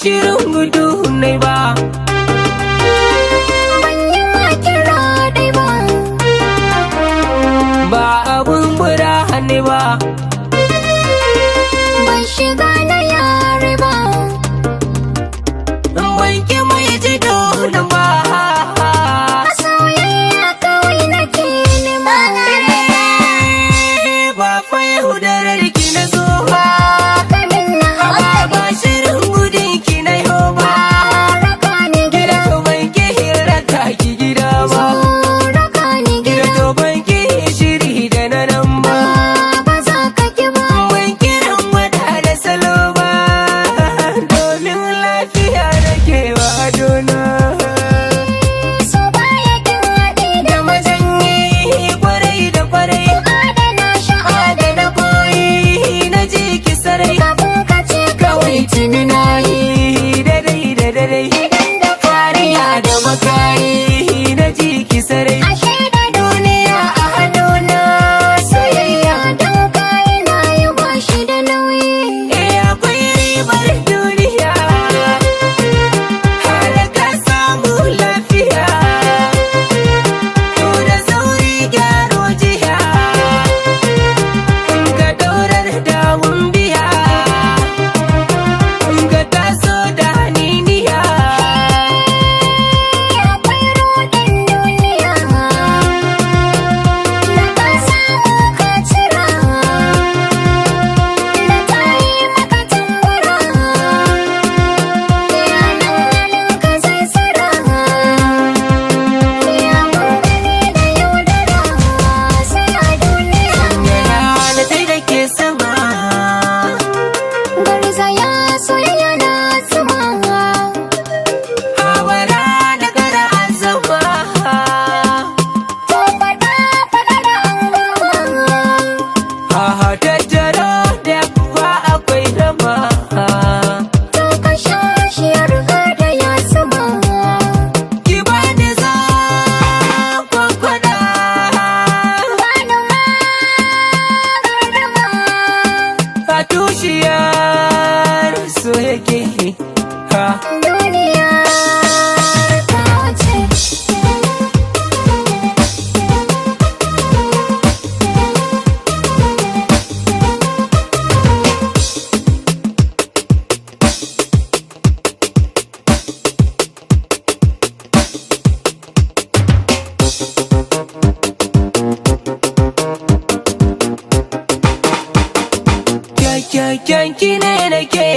shirin gudu ne ba. Ban yi ma kira dai ba. Ba abun bura ne ba. Ban shiga na yare ba. Ban ki mai ji dole ba. A soyayya kawai nake nema. Ba fa yaudarar ki na zo ba. Kamin na hankali. Ba shirin gudun ki na yau ba. Raka ni gida. To ban ki raka ki gida ba. Raka ni gida. To ban ki shiri da na nan ba. Ba za ka ki ba. Ban kiran wata da salo ba. Domin lafiya nake wa adona. So baya kin haɗe da Da mazanyi kwarai da kwarai. adana shi Adana koyi na ji ki sarai. kafin ka ce kawai tuni na yi. Dadai da dadai. Idan da Kariya da makari na ji ki sarai. ashe da duniya a hannuna. Soyayya don kayi na yi ba shi da nauyi. Akwai ribar duniya. Har ka samu lafiya. To da sauri gyaro jiya. Ka daurar dawun biya. Ka taso da haniniya. Akwai rodin duniya. Da ka samu ka cira. Da ta yi maka tambura. Ya nan halin ka zai tsira. Ya mun gani da yaudara. Sai a duniya. Yana da da ke sama. Garzaya soyayya na zuma. Hawara da gara azama. To faɗa faɗa da an gama. Haha tattaro da kuwa akwai rama. To ka sha shi ya riga da ya zama. Ki bani za kwakwada. Bani ma gardama. A tushiyar so yake. Ha. Duniya ta wuce. Kyakkyakken ki ne nake